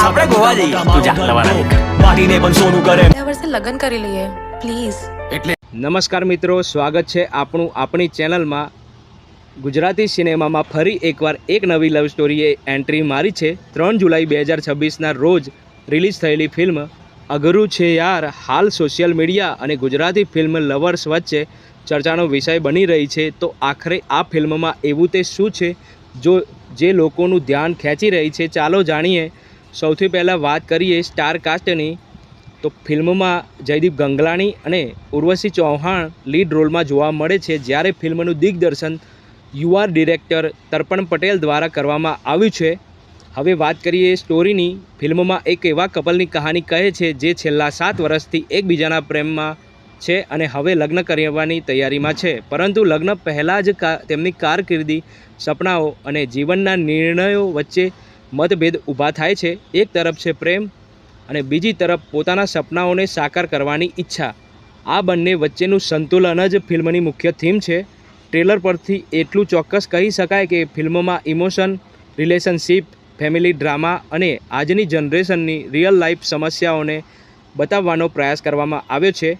આપણે ગોવા જઈએ તું જા લવાના માટીને પણ સોનું કરે આ વર્ષે લગ્ન કરી લઈએ પ્લીઝ. એટલે નમસ્કાર મિત્રો, સ્વાગત છે આપણી ચેનલમાં. ગુજરાતી સિનેમામાં ફરી એકવાર એક નવી લવ સ્ટોરીએ એન્ટ્રી મારી છે. 3 જુલાઈ 2026ના રોજ રિલીઝ થયેલી ફિલ્મ અઘરું છે યાર હાલ સોશિયલ મીડિયા અને ગુજરાતી ફિલ્મ લવર્સ વચ્ચે ચર્ચાનો વિષય બની રહી છે. તો આખરે આ ફિલ્મમાં એવું તે શું છે જે લોકોનું ધ્યાન ખેંચી રહી છે? ચાલો જાણીએ. સૌથી પહેલાં વાત કરીએ સ્ટાર કાસ્ટની. તો ફિલ્મમાં જયદીપ ગંગલાણી અને ઉર્વશી ચૌહાણ લીડ રોલમાં જોવા મળે છે, જ્યારે ફિલ્મનું દિગ્દર્શન યુવા ડિરેક્ટર તર્પણ પટેલ દ્વારા કરવામાં આવ્યું છે. હવે વાત કરીએ સ્ટોરીની. ફિલ્મમાં એક એવા કપલની કહાની કહે છે જે છેલ્લા 7 વર્ષથી એકબીજાના પ્રેમમાં છે અને હવે લગ્ન કરવાની તૈયારીમાં છે, પરંતુ લગ્ન પહેલાં જ તેમની કારકિર્દી, સપનાઓ અને જીવનના નિર્ણયો વચ્ચે મતભેદ ઊભા થાય છે. એક તરફ છે પ્રેમ અને બીજી તરફ પોતાના સપનાઓને સાકાર કરવાની ઈચ્છા. આ બંને વચ્ચેનું સંતુલન જ ફિલ્મની મુખ્ય થીમ છે. ટ્રેલર પરથી એટલું ચોક્કસ કહી શકાય કે ફિલ્મમાં ઇમોશન, રિલેશનશિપ, ફેમિલી ડ્રામા અને આજની જનરેશનની રિયલ લાઈફ સમસ્યાઓને બતાવવાનો પ્રયાસ કરવામાં આવ્યો છે.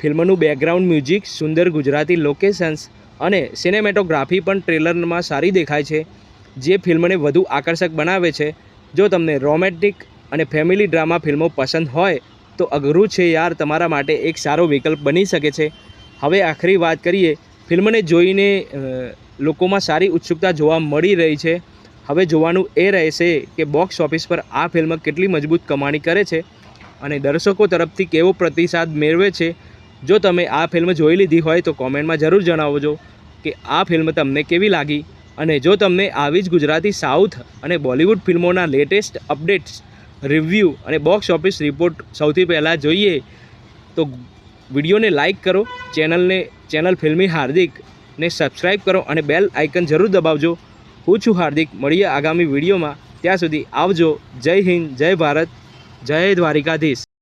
ફિલ્મનું બેકગ્રાઉન્ડ મ્યુઝિક, સુંદર ગુજરાતી લોકેશન્સ અને સિનેમેટોગ્રાફી પણ ટ્રેલરમાં સારી દેખાય છે, જે ફિલ્મને વધુ આકર્ષક બનાવે છે. જો તમને રોમેન્ટિક અને ફેમિલી ડ્રામા ફિલ્મો પસંદ હોય તો અઘરું છે યાર તમારા માટે એક સારો વિકલ્પ બની શકે છે. હવે આખરી વાત કરીએ. ફિલ્મને જોઈને લોકોમાં સારી ઉત્સુકતા જોવા મળી રહી છે. હવે જોવાનું એ રહેશે કે બોક્સ ઓફિસ પર આ ફિલ્મ કેટલી મજબૂત કમાણી કરે છે અને દર્શકો તરફથી કેવો પ્રતિસાદ મેળવે છે. જો તમે આ ફિલ્મ જોઈ લીધી હોય તો કોમેન્ટમાં જરૂર જણાવજો કે આ ફિલ્મ તમને કેવી લાગી. અને જો તમને આવી જ ગુજરાતી, સાઉથ અને બોલિવૂડ ફિલ્મોના લેટેસ્ટ અપડેટ્સ, રિવ્યૂ અને બોક્સ ઓફિસ રિપોર્ટ સૌથી પહેલાં જોઈએ તો વિડીયોને લાઇક કરો, ચેનલ ફિલ્મી હાર્દિકને સબસ્ક્રાઈબ કરો અને બેલ આઇકન જરૂર દબાવજો. હું છું હાર્દિક. મળીએ આગામી વિડીયોમાં. ત્યાં સુધી આવજો. જય હિન્દ, જય ભારત, જય દ્વારિકાધીશ.